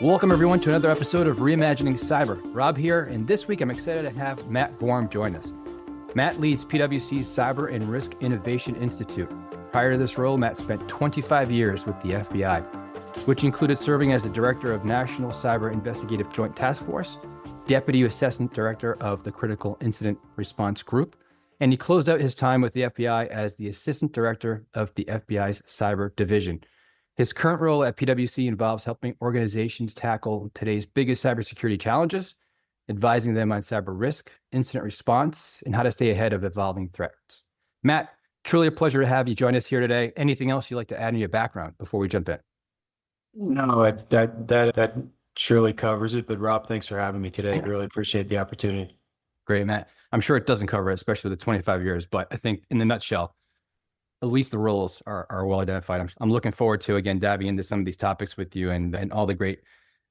Welcome everyone to another episode of Reimagining Cyber. Rob here, and this week I'm excited to have Matt Gorham join us. Matt leads PwC's Cyber and Risk Innovation Institute. Prior to this role, Matt spent 25 years with the FBI, which included serving as the Director of National Cyber Investigative Joint Task Force, Deputy Assistant Director of the Critical Incident Response Group, and he closed out his time with the FBI as the Assistant Director of the FBI's Cyber Division. His current role at PwC involves helping organizations tackle today's biggest cybersecurity challenges, advising them on cyber risk, incident response, and how to stay ahead of evolving threats. Matt, truly a pleasure to have you join us here today. Anything else you'd like to add in your background before we jump in? No, that surely covers it. But Rob, thanks for having me today. I really appreciate the opportunity. Great, Matt. I'm sure it doesn't cover it, especially with the 25 years, but I think in the nutshell, at least the roles are well identified. I'm looking forward to, again, diving into some of these topics with you and all the great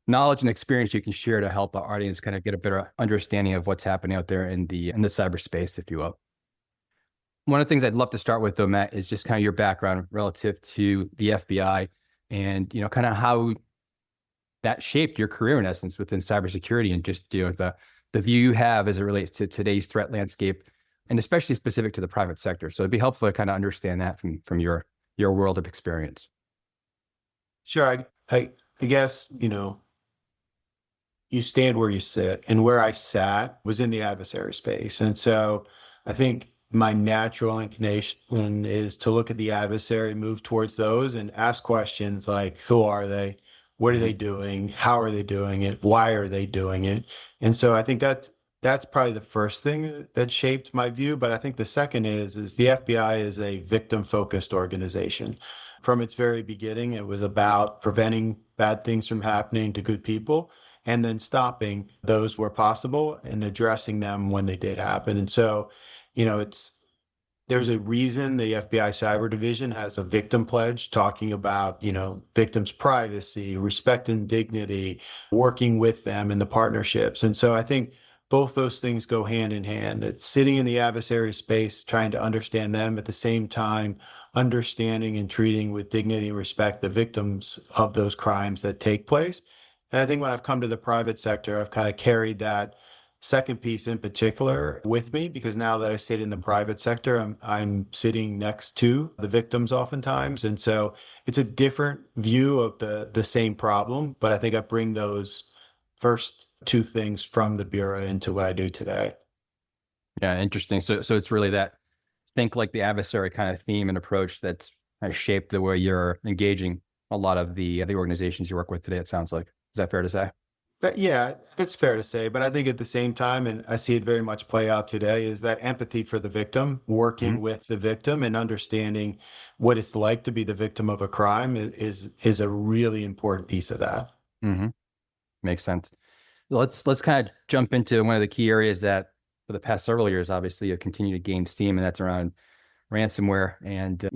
knowledge and experience you can share to help our audience kind of get a better understanding of what's happening out there in the cyberspace, if you will. One of the things I'd love to start with, though, Matt, is just kind of your background relative to the FBI and, kind of how that shaped your career, in essence, within cybersecurity and just, the view you have as it relates to today's threat landscape, and especially specific to the private sector. So it'd be helpful to kind of understand that from your world of experience. Sure. I guess, you stand where you sit, and where I sat was in the adversary space. And so I think my natural inclination is to look at the adversary, move towards those and ask questions like, who are they? What are they doing? How are they doing it? Why are they doing it? And so I think that's probably the first thing that shaped my view. But I think the second is the FBI is a victim-focused organization. From its very beginning, it was about preventing bad things from happening to good people and then stopping those where possible and addressing them when they did happen. And so, there's a reason the FBI Cyber Division has a victim pledge talking about, victims' privacy, respect and dignity, working with them in the partnerships. And so I think both those things go hand in hand. It's sitting in the adversary space, trying to understand them, at the same time, understanding and treating with dignity and respect the victims of those crimes that take place. And I think when I've come to the private sector, I've kind of carried that second piece in particular with me, because now that I sit in the private sector, I'm sitting next to the victims oftentimes. And so it's a different view of the same problem, but I think I bring those first two things from the Bureau into what I do today. Yeah, interesting. So it's really that think like the adversary kind of theme and approach that's kind of shaped the way you're engaging a lot of the organizations you work with today, it sounds like. Is that fair to say? But yeah, it's fair to say. But I think at the same time, and I see it very much play out today, is that empathy for the victim, working with the victim and understanding what it's like to be the victim of a crime is a really important piece of that. Mm-hmm. Makes sense. Let's kind of jump into one of the key areas that for the past several years, obviously, you continue to gain steam, and that's around ransomware. And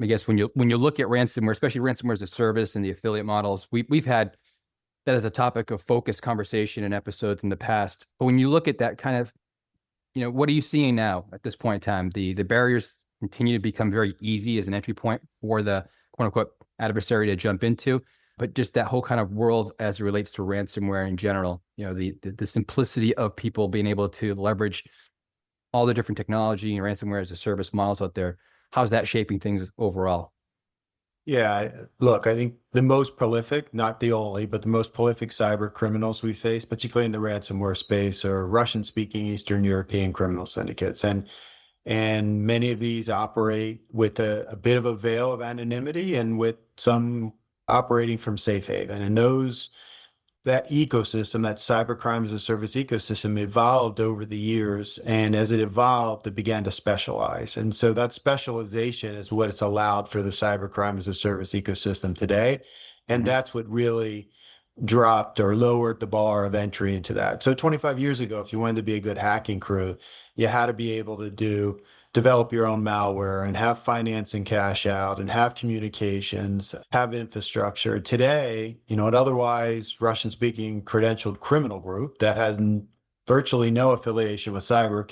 I guess when you look at ransomware, especially ransomware as a service and the affiliate models, we've had that as a topic of focused conversation and episodes in the past. But when you look at that kind of, what are you seeing now at this point in time? The barriers continue to become very easy as an entry point for the quote unquote adversary to jump into. But just that whole kind of world as it relates to ransomware in general, the simplicity of people being able to leverage all the different technology and ransomware as a service models out there. How's that shaping things overall? Yeah, look, I think the most prolific, not the only, but the most prolific cyber criminals we face, particularly in the ransomware space, are Russian-speaking Eastern European criminal syndicates. And many of these operate with a bit of a veil of anonymity and with some operating from safe haven. And that ecosystem, that cybercrime as a service ecosystem, evolved over the years. And as it evolved, it began to specialize. And so that specialization is what it's allowed for the cybercrime as a service ecosystem today. And that's what really dropped or lowered the bar of entry into that. So 25 years ago, if you wanted to be a good hacking crew, you had to be able to develop your own malware and have finance and cash out and have communications, have infrastructure. Today, an otherwise Russian-speaking credentialed criminal group that has virtually no affiliation with cyber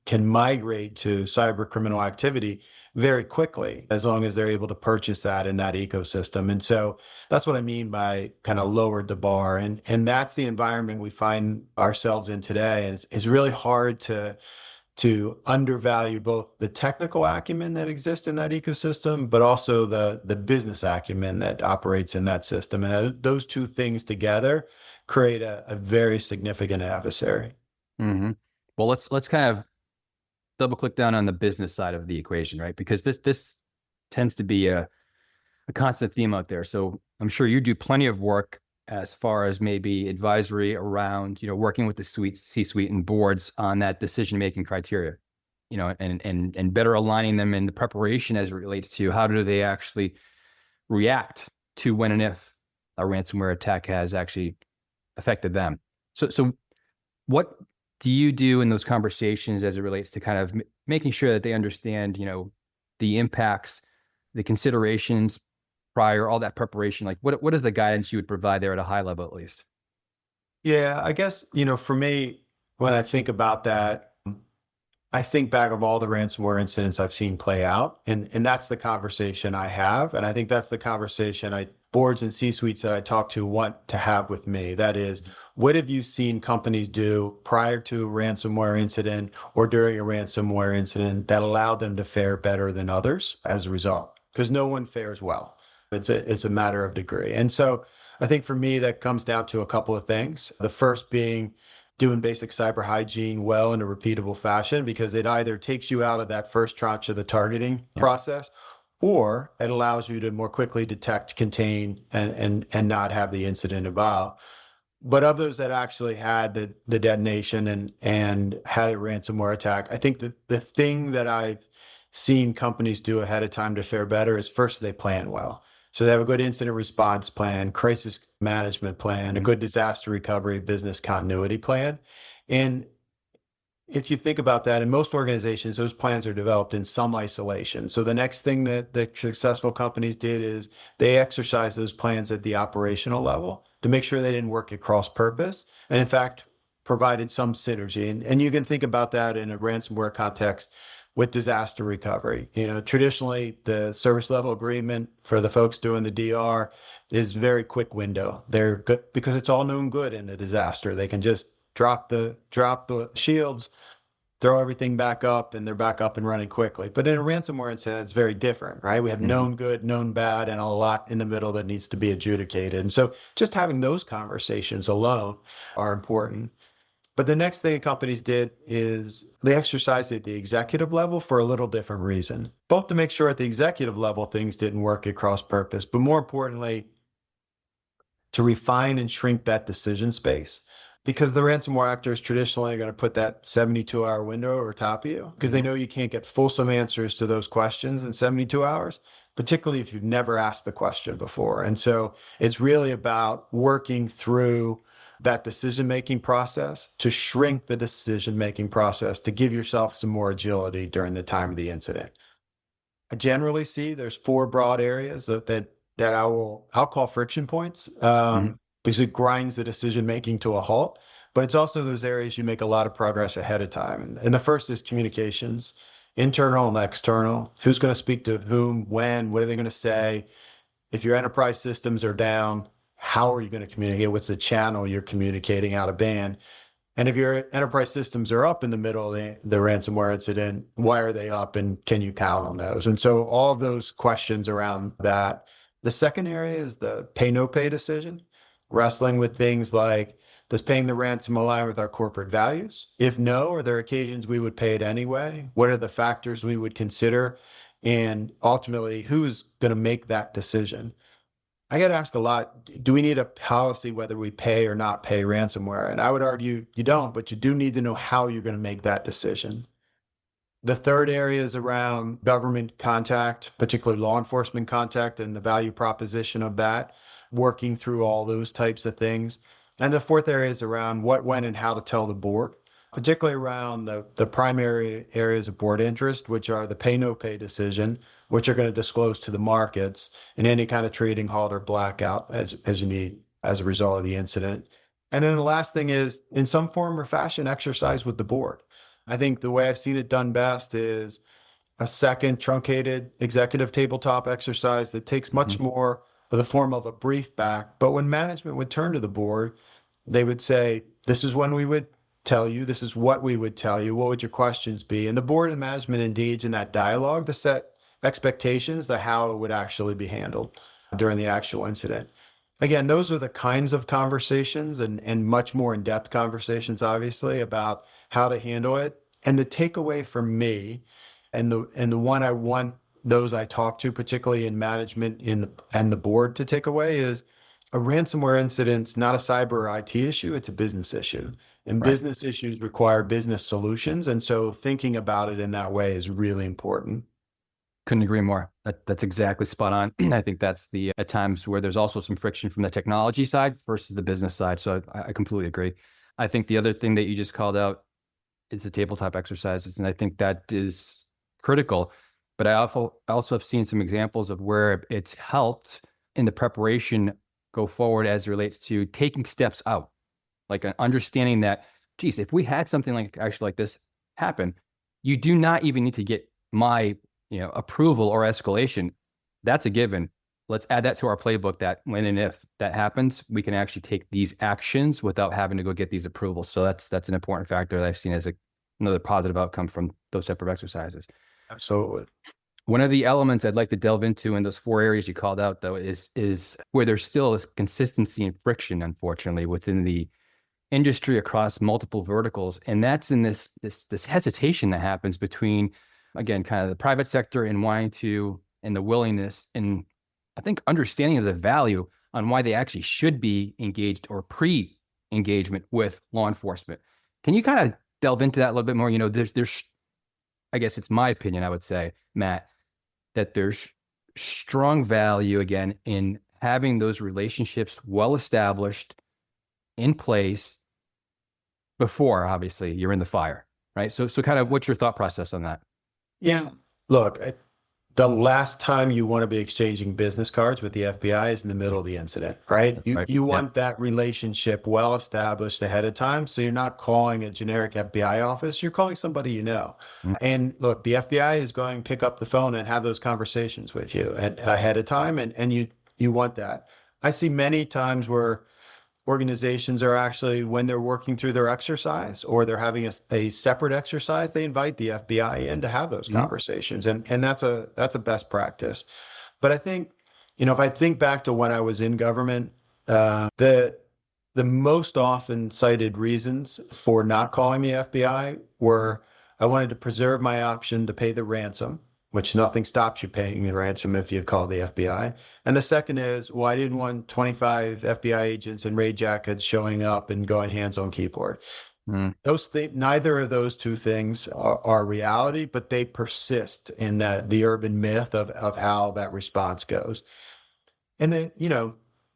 can migrate to cyber criminal activity very quickly, as long as they're able to purchase that in that ecosystem. And so that's what I mean by kind of lowered the bar. And that's the environment we find ourselves in today. It's really hard to undervalue both the technical acumen that exists in that ecosystem, but also the business acumen that operates in that system. And those two things together create a very significant adversary. Mm-hmm. Well, let's kind of double click down on the business side of the equation, right? Because this tends to be a constant theme out there. So I'm sure you do plenty of work as far as maybe advisory around, working with the C-suite and boards on that decision-making criteria, and better aligning them in the preparation as it relates to how do they actually react to when and if a ransomware attack has actually affected them. So what do you do in those conversations as it relates to kind of making sure that they understand, the impacts, the considerations prior, all that preparation? Like what is the guidance you would provide there at a high level, at least? Yeah, I guess, for me, when I think about that, I think back of all the ransomware incidents I've seen play out, and that's the conversation I have. And I think that's the conversation boards and C-suites that I talk to want to have with me. That is, what have you seen companies do prior to a ransomware incident or during a ransomware incident that allowed them to fare better than others as a result? Because no one fares well. It's a matter of degree. And so I think for me, that comes down to a couple of things. The first being doing basic cyber hygiene well in a repeatable fashion, because it either takes you out of that first tranche of the targeting process, or it allows you to more quickly detect, contain, and not have the incident evolve. But of those that actually had the detonation and had a ransomware attack, I think the thing that I've seen companies do ahead of time to fare better is first they plan well. So they have a good incident response plan, crisis management plan, a good disaster recovery, business continuity plan. And if you think about that, in most organizations, those plans are developed in some isolation. So the next thing that the successful companies did is they exercised those plans at the operational level to make sure they didn't work at cross purpose. And in fact, provided some synergy. And you can think about that in a ransomware context with disaster recovery. Traditionally, the service level agreement for the folks doing the DR is very quick window. They're good because it's all known good in a disaster. They can just drop the shields, throw everything back up, and they're back up and running quickly. But in a ransomware incident, it's very different, right? We have known good, known bad, and a lot in the middle that needs to be adjudicated. And so just having those conversations alone are important. But the next thing companies did is they exercised at the executive level for a little different reason, both to make sure at the executive level things didn't work at cross purpose, but more importantly, to refine and shrink that decision space. Because the ransomware actors traditionally are going to put that 72-hour window over top of you because they know you can't get fulsome answers to those questions in 72 hours, particularly if you've never asked the question before. And so it's really about working through that decision-making process to shrink the decision-making process to give yourself some more agility during the time of the incident. I generally see there's 4 broad areas that I'll call friction points because it grinds the decision-making to a halt, but it's also those areas you make a lot of progress ahead of time. And the first is communications, internal and external. Who's going to speak to whom, when, what are they going to say? If your enterprise systems are down, how are you going to communicate? What's the channel you're communicating out of band? And if your enterprise systems are up in the middle of the ransomware incident, why are they up and can you count on those? And so all of those questions around that. The second area is the pay no pay decision, wrestling with things like, does paying the ransom align with our corporate values? If no, are there occasions we would pay it anyway? What are the factors we would consider? And ultimately, who's going to make that decision? I get asked a lot, do we need a policy whether we pay or not pay ransomware? And I would argue you don't, but you do need to know how you're going to make that decision. The third area is around government contact, particularly law enforcement contact and the value proposition of that, working through all those types of things. And the fourth area is around what, when, and how to tell the board, particularly around the primary areas of board interest, which are the pay no pay decision, which are going to disclose to the markets, and any kind of trading halt or blackout as you need as a result of the incident. And then the last thing is, in some form or fashion, exercise with the board. I think the way I've seen it done best is a second truncated executive tabletop exercise that takes much more of the form of a brief back. But when management would turn to the board, they would say, this is when we would tell you, this is what we would tell you, what would your questions be? And the board and management engage in that dialogue to set expectations to how it would actually be handled during the actual incident. Again, those are the kinds of conversations and much more in-depth conversations, obviously, about how to handle it. And the takeaway for me, and the one I want those I talk to, particularly in management and the board, to take away is a ransomware incident's not a cyber or IT issue, it's a business issue. And Right. business issues require business solutions. And so thinking about it in that way is really important. Couldn't agree more. That's exactly spot on. I think that's the at times where there's also some friction from the technology side versus the business side. So I completely agree. I think the other thing that you just called out is the tabletop exercises, and I think that is critical. But I also have seen some examples of where it's helped in the preparation go forward as it relates to taking steps out, like an understanding that, geez, if we had something like this happen, you do not even need to get my approval or escalation. That's a given. Let's add that to our playbook that when and if that happens, we can actually take these actions without having to go get these approvals. So that's an important factor that I've seen as another positive outcome from those type of exercises. Absolutely. One of the elements I'd like to delve into in those 4 areas you called out, though, is where there's still this consistency and friction, unfortunately, within the industry across multiple verticals. And that's in this hesitation that happens between, again, kind of the private sector and wanting to, and the willingness, and I think understanding of the value on why they actually should be engaged or pre-engagement with law enforcement. Can you kind of delve into that a little bit more? There's, I guess it's my opinion, I would say, Matt, that there's strong value, again, in having those relationships well established in place before, obviously, you're in the fire, right? So kind of what's your thought process on that? Yeah. Look, the last time you want to be exchanging business cards with the FBI is in the middle of the incident, right? You want that relationship well established ahead of time. So you're not calling a generic FBI office, you're calling somebody you know. Mm-hmm. And look, the FBI is going to pick up the phone and have those conversations with you ahead of time. And you want that. I see many times where organizations are actually, when they're working through their exercise or they're having a separate exercise, they invite the FBI in to have those conversations. And that's a best practice. But I think, if I think back to when I was in government, the most often cited reasons for not calling the FBI were, I wanted to preserve my option to pay the ransom, which nothing stops you paying the ransom if you call the FBI. And the second is, well, I didn't want 25 FBI agents in raid jackets showing up and going hands on keyboard. Neither of those two things are reality, but they persist in the urban myth of how that response goes. And then,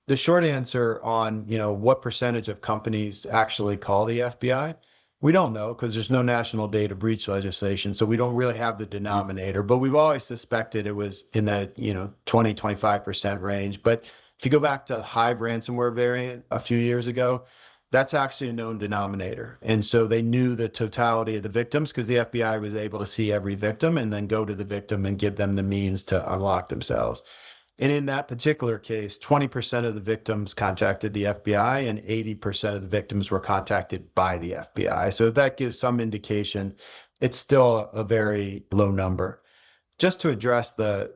the short answer on, what percentage of companies actually call the FBI, we don't know because there's no national data breach legislation. So we don't really have the denominator, but we've always suspected it was in that, 20, 25% range. But if you go back to Hive ransomware variant a few years ago, that's actually a known denominator. And so they knew the totality of the victims because the FBI was able to see every victim and then go to the victim and give them the means to unlock themselves. And in that particular case, 20% of the victims contacted the FBI and 80% of the victims were contacted by the FBI. So if that gives some indication, it's still a very low number. Just to address the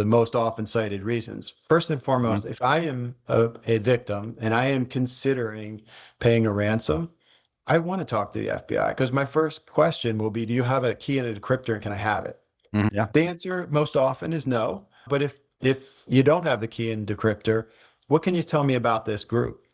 most often cited reasons. First and foremost, if I am a victim and I am considering paying a ransom, I want to talk to the FBI because my first question will be, do you have a key and a decryptor and can I have it? Yeah. The answer most often is no. But if you don't have the key and decryptor, what can you tell me about this group?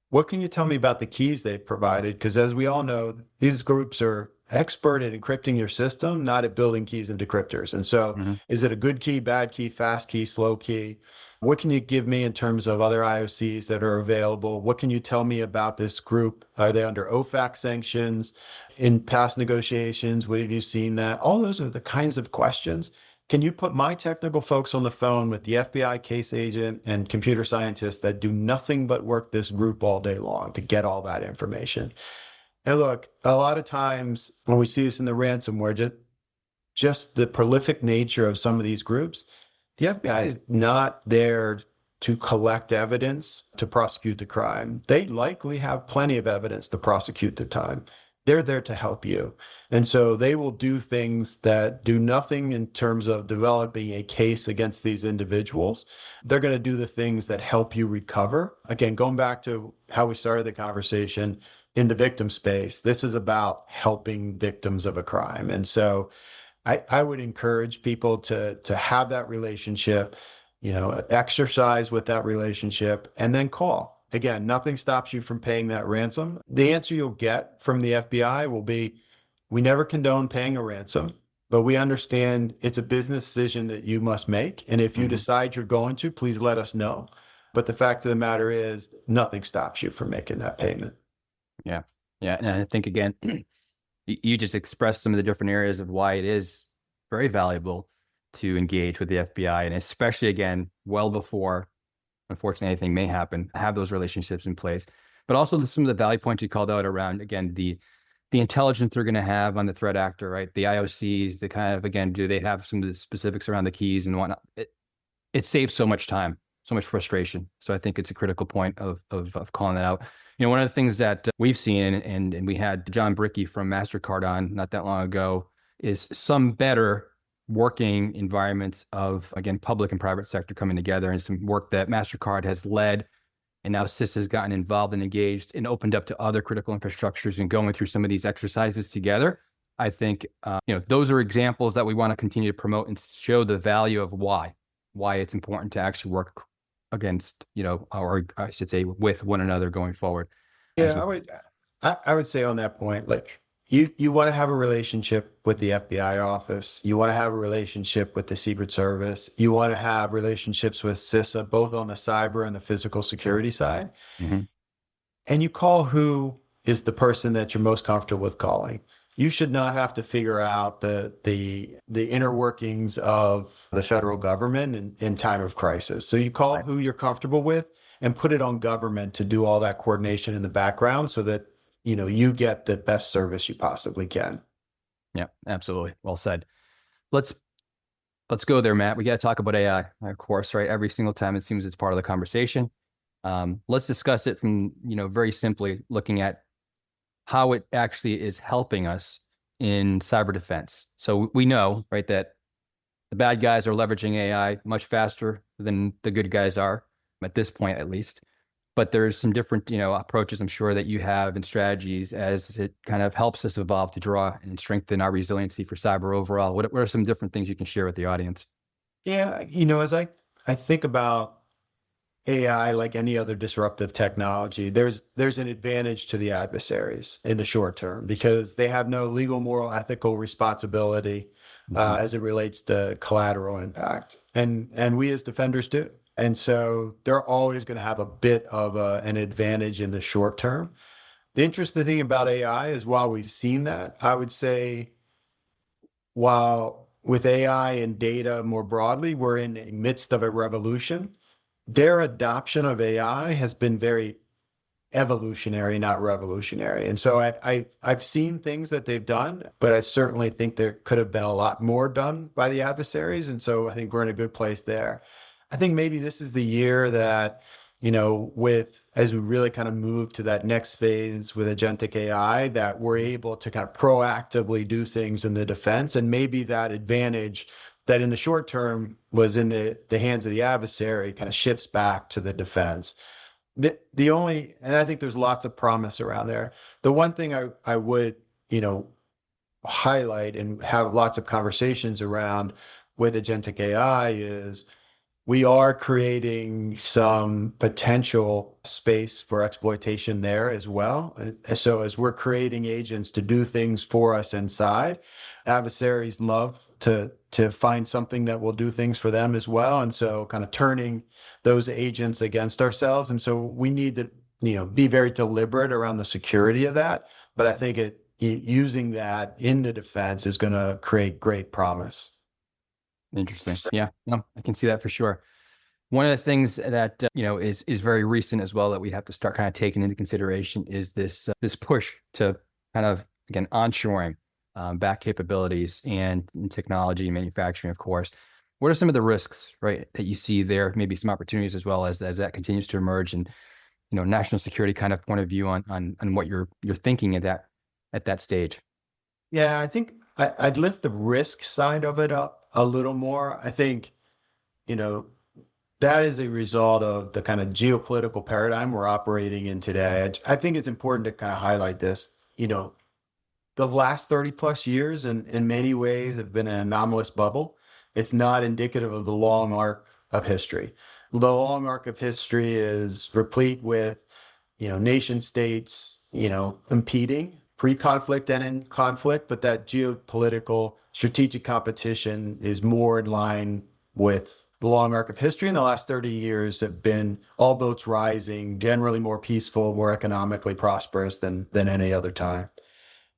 What can you tell me about the keys they've provided? Because as we all know, these groups are expert at encrypting your system, not at building keys and decryptors. And so is it a good key, bad key, fast key, slow key? What can you give me in terms of other IOCs that are available? What can you tell me about this group? Are they under OFAC sanctions? In past negotiations, what have you seen that? All those are the kinds of questions. Can you put my technical folks on the phone with the FBI case agent and computer scientists that do nothing but work this group all day long to get all that information? And look, a lot of times when we see this in the ransomware, just the prolific nature of some of these groups, the FBI is not there to collect evidence to prosecute the crime. They likely have plenty of evidence to prosecute the time. They're there to help you. And so they will do things that do nothing in terms of developing a case against these individuals. They're going to do the things that help you recover. Again, going back to how we started the conversation in the victim space, this is about helping victims of a crime. And so I would encourage people to have that relationship, exercise with that relationship, and then call. Again, nothing stops you from paying that ransom. The answer you'll get from the FBI will be, we never condone paying a ransom, but we understand it's a business decision that you must make. And if you decide you're going to, please let us know. But the fact of the matter is, nothing stops you from making that payment. Yeah. Yeah. And I think, again, you just expressed some of the different areas of why it is very valuable to engage with the FBI, and especially, again, well before, unfortunately, anything may happen, have those relationships in place. But also some of the value points you called out around, again, the intelligence they're going to have on the threat actor, right? The IOCs, the kind of, again, do they have some of the specifics around the keys and whatnot? It saves so much time, so much frustration. So I think it's a critical point of calling that out. One of the things that we've seen, and we had John Bricky from MasterCard on not that long ago, is some better working environments of, again, public and private sector coming together, and some work that MasterCard has led, and now CIS has gotten involved and engaged and opened up to other critical infrastructures and going through some of these exercises together. I think, those are examples that we want to continue to promote and show the value of why it's important to actually work against, or I should say with one another going forward. Yeah, I would say on that point, like you want to have a relationship with the FBI office. You want to have a relationship with the Secret Service. You want to have relationships with CISA, both on the cyber and the physical security side. Mm-hmm. And you call who is the person that you're most comfortable with calling. You should not have to figure out the inner workings of the federal government in time of crisis. So you call who you're comfortable with and put it on government to do all that coordination in the background so that, you get the best service you possibly can. Yeah, absolutely. Well said. Let's go there, Matt. We got to talk about AI, of course, right? Every single time it seems it's part of the conversation. Let's discuss it from, very simply looking at how it actually is helping us in cyber defense. So we know, right, that the bad guys are leveraging AI much faster than the good guys are, at this point at least. But there's some different, approaches, I'm sure, that you have and strategies as it kind of helps us evolve to draw and strengthen our resiliency for cyber overall. What are some different things you can share with the audience? Yeah, as I think about AI, like any other disruptive technology, there's an advantage to the adversaries in the short term because they have no legal, moral, ethical responsibility as it relates to collateral impact, and we as defenders do. And so they're always going to have a bit of an advantage in the short term. The interesting thing about AI is while we've seen that, I would say, while with AI and data more broadly, we're in the midst of a revolution, their adoption of AI has been very evolutionary, not revolutionary. And so I've seen things that they've done, but I certainly think there could have been a lot more done by the adversaries. And so I think we're in a good place there. I think maybe this is the year that, as we really kind of move to that next phase with agentic AI, that we're able to kind of proactively do things in the defense. And maybe that advantage that in the short term was in the hands of the adversary kind of shifts back to the defense. And I think there's lots of promise around there. The one thing I would, highlight and have lots of conversations around with agentic AI is we are creating some potential space for exploitation there as well. And so as we're creating agents to do things for us inside, adversaries love to find something that will do things for them as well. And so kind of turning those agents against ourselves. And so we need to, be very deliberate around the security of that. But I think using that in the defense is going to create great promise. Interesting. Yeah, no, I can see that for sure. One of the things that, is very recent as well that we have to start kind of taking into consideration is this push to kind of, again, onshoring back capabilities and technology and manufacturing, of course. What are some of the risks, right, that you see there? Maybe some opportunities as well as that continues to emerge, and national security kind of point of view on what you're thinking at that stage. Yeah, I think I'd lift the risk side of it up a little more. I think, you know, that is a result of the kind of geopolitical paradigm we're operating in today. I think it's important to kind of highlight this. The last 30 plus years in many ways have been an anomalous bubble. It's not indicative of the long arc of history. The long arc of history is replete with, nation states, competing pre-conflict and in conflict, but that geopolitical strategic competition is more in line with the long arc of history. In the last 30 years have been all boats rising, generally more peaceful, more economically prosperous than any other time.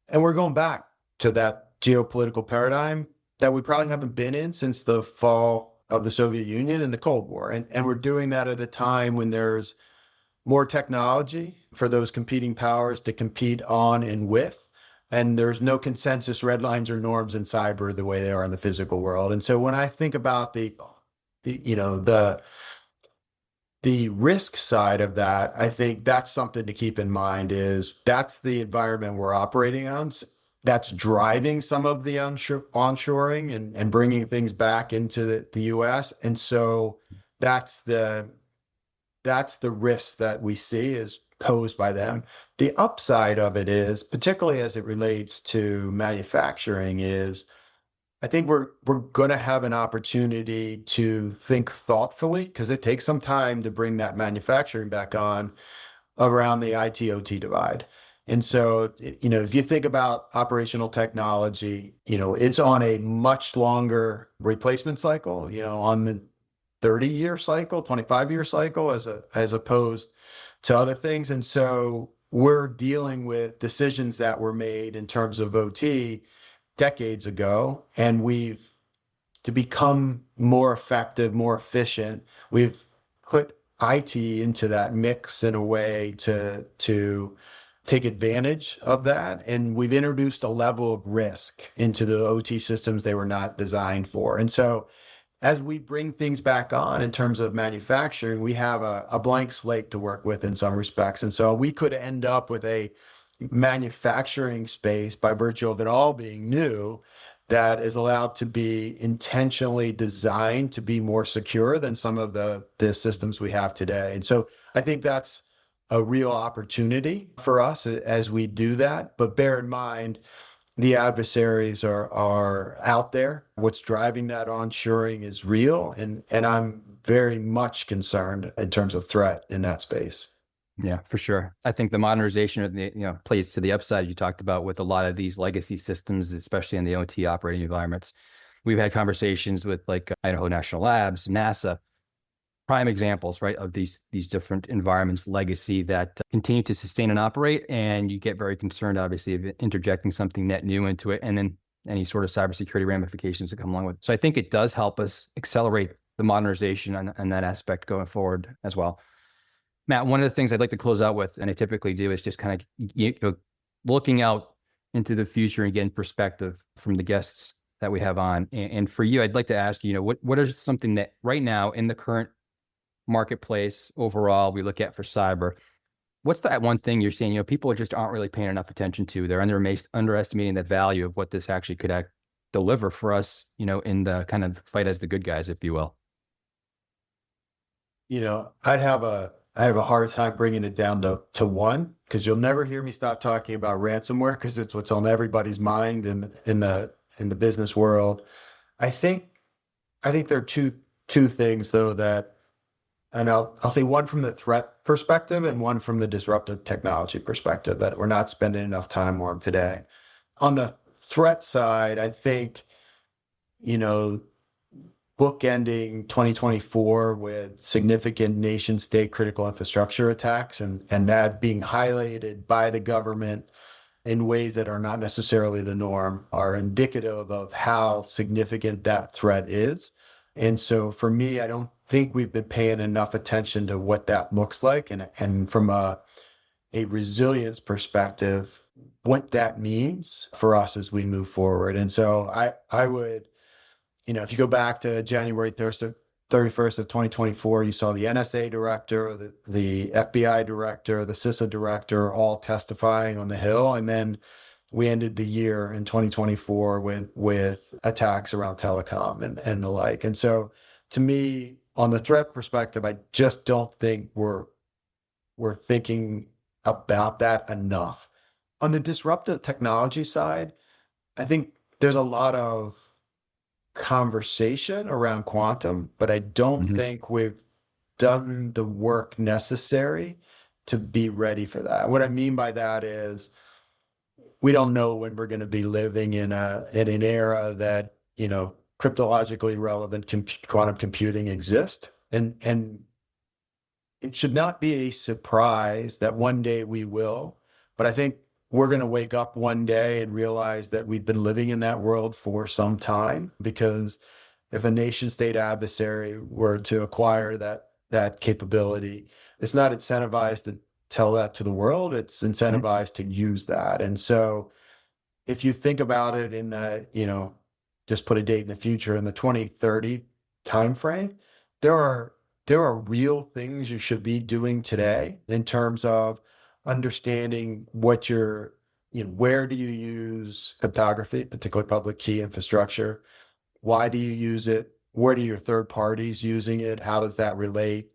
And we're going back to that geopolitical paradigm that we probably haven't been in since the fall of the Soviet Union and the Cold War. And we're doing that at a time when there's more technology for those competing powers to compete on and with. And there's no consensus red lines or norms in cyber the way they are in the physical world. And so when I think about the risk side of that, I think that's something to keep in mind is that's the environment we're operating on. That's driving some of the onshoring and bringing things back into the US. And so that's the risk that we see is posed by them. The upside of it is, particularly as it relates to manufacturing, is I think we're going to have an opportunity to think thoughtfully, because it takes some time to bring that manufacturing back on around the IT/OT divide. And so, if you think about operational technology, it's on a much longer replacement cycle, on the 30-year cycle, 25-year cycle, as opposed to other things. And so we're dealing with decisions that were made in terms of OT decades ago, and to become more effective, more efficient, we've put IT into that mix in a way to take advantage of that. And we've introduced a level of risk into the OT systems they were not designed for. And so as we bring things back on in terms of manufacturing, we have a blank slate to work with in some respects. And so we could end up with a manufacturing space by virtue of it all being new that is allowed to be intentionally designed to be more secure than some of the systems we have today. And so I think that's a real opportunity for us as we do that. But bear in mind, the adversaries are out there. What's driving that onshoring is real. And I'm very much concerned in terms of threat in that space. Yeah, for sure. I think the modernization of the, plays to the upside you talked about with a lot of these legacy systems, especially in the OT operating environments. We've had conversations with like Idaho National Labs, NASA, prime examples, right, of these different environments, legacy that continue to sustain and operate. And you get very concerned, obviously, of interjecting something net new into it, and then any sort of cybersecurity ramifications that come along with it. So I think it does help us accelerate the modernization on that aspect going forward as well. Matt, one of the things I'd like to close out with, and I typically do, is just kind of looking out into the future and getting perspective from the guests that we have on. And for you, I'd like to ask you, what is something that right now in the current marketplace overall we look at for cyber, what's that one thing you're seeing, people just aren't really paying enough attention to? They're underestimating the value of what this actually could deliver for us, in the kind of fight as the good guys, if you will. I have a hard time bringing it down to one, because you'll never hear me stop talking about ransomware, because it's what's on everybody's mind in the business world. I think there are two things though that, and I'll say one from the threat perspective and one from the disruptive technology perspective that we're not spending enough time on today. On the threat side, I think, bookending 2024 with significant nation state critical infrastructure attacks and that being highlighted by the government in ways that are not necessarily the norm are indicative of how significant that threat is. And so for me, I don't think we've been paying enough attention to what that looks like. And from a resilience perspective, what that means for us as we move forward. And so I would, if you go back to January 31st of 2024, you saw the NSA director, the FBI director, the CISA director all testifying on the Hill. And then we ended the year in 2024 with attacks around telecom and the like. And so to me, on the threat perspective, I just don't think we're thinking about that enough. On the disruptive technology side, I think there's a lot of conversation around quantum, but I don't think we've done the work necessary to be ready for that. What I mean by that is we don't know when we're going to be living in an era that, cryptologically relevant quantum computing exists. And it should not be a surprise that one day we will, but I think we're going to wake up one day and realize that we've been living in that world for some time, because if a nation state adversary were to acquire that capability, it's not incentivized to tell that to the world, it's incentivized to use that. And so if you think about it in just put a date in the future, in the 2030 timeframe, there are real things you should be doing today in terms of understanding where do you use cryptography, particularly public key infrastructure? Why do you use it? Where do your third parties using it? How does that relate?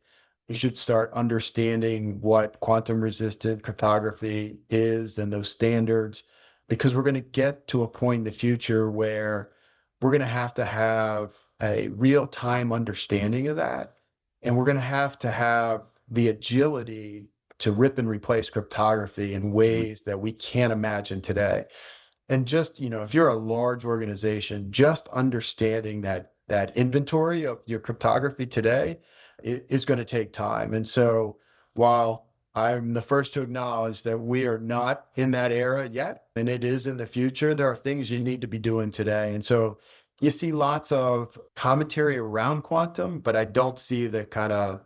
You should start understanding what quantum resistant cryptography is and those standards, because we're going to get to a point in the future where we're going to have a real-time understanding of that. And we're going to have the agility to rip and replace cryptography in ways that we can't imagine today. And just, if you're a large organization, just understanding that inventory of your cryptography today is going to take time. And so while I'm the first to acknowledge that we are not in that era yet, and it is in the future, there are things you need to be doing today. And so you see lots of commentary around quantum, but I don't see the kind of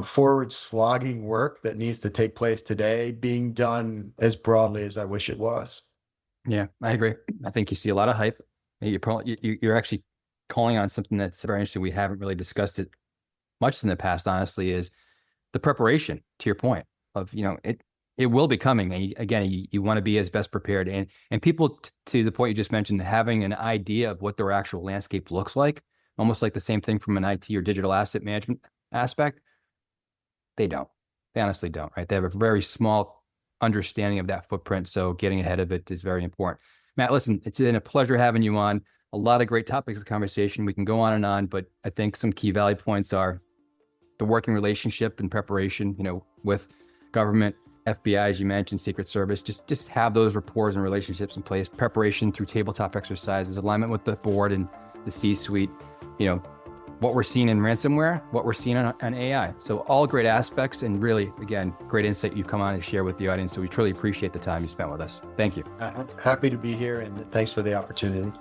forward slogging work that needs to take place today being done as broadly as I wish it was. Yeah, I agree. I think you see a lot of hype. You're actually calling on something that's very interesting. We haven't really discussed it much in the past, honestly, is the preparation, to your point of, it will be coming. And again, you want to be as best prepared, and people, to the point you just mentioned, having an idea of what their actual landscape looks like, almost like the same thing from an IT or digital asset management aspect. They honestly don't, right? They have a very small understanding of that footprint. So getting ahead of it is very important. Matt, listen, it's been a pleasure having you on. A lot of great topics of conversation. We can go on and on, but I think some key value points are the working relationship and preparation, with government, FBI, as you mentioned, Secret Service, just have those rapports and relationships in place, preparation through tabletop exercises, alignment with the board and the C-suite, what we're seeing in ransomware, what we're seeing on AI. So all great aspects, and really, again, great insight you've come on and share with the audience. So we truly appreciate the time you spent with us. Thank you. Happy to be here, and thanks for the opportunity.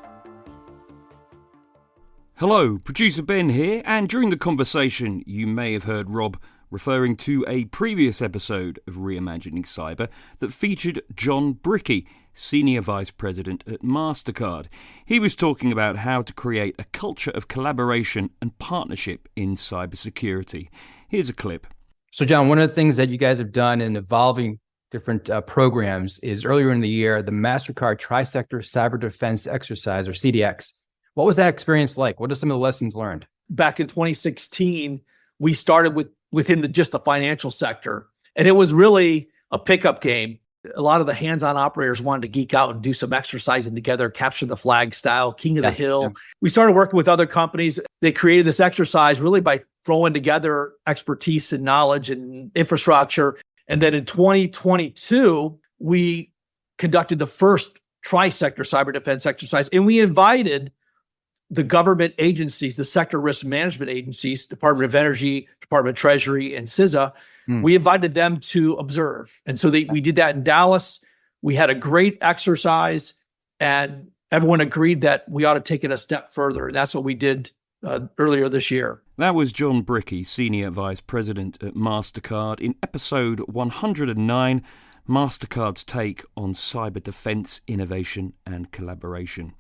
Hello, producer Ben here, and during the conversation you may have heard Rob referring to a previous episode of Reimagining Cyber that featured John Brickey, Senior Vice President at MasterCard. He was talking about how to create a culture of collaboration and partnership in cybersecurity. Here's a clip. So John, one of the things that you guys have done in evolving different programs is earlier in the year, the MasterCard Tri-Sector Cyber Defense Exercise, or CDX. What was that experience like? What are some of the lessons learned? Back in 2016, we started within just the financial sector, and it was really a pickup game. A lot of the hands-on operators wanted to geek out and do some exercising together, capture the flag style, king of the hill. Yeah. We started working with other companies. They created this exercise really by throwing together expertise and knowledge and infrastructure. And then in 2022, we conducted the first tri-sector cyber defense exercise, and we invited the government agencies, the sector risk management agencies, Department of Energy, Department of Treasury, and CISA. We invited them to observe. And so we did that in Dallas. We had a great exercise, and everyone agreed that we ought to take it a step further. And that's what we did earlier this year. That was John Brickey, Senior Vice President at MasterCard, in episode 109, MasterCard's take on cyber defense, innovation and collaboration.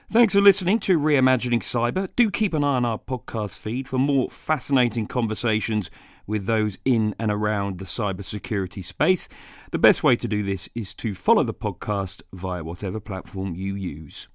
Thanks for listening to Reimagining Cyber. Do keep an eye on our podcast feed for more fascinating conversations with those in and around the cybersecurity space. The best way to do this is to follow the podcast via whatever platform you use.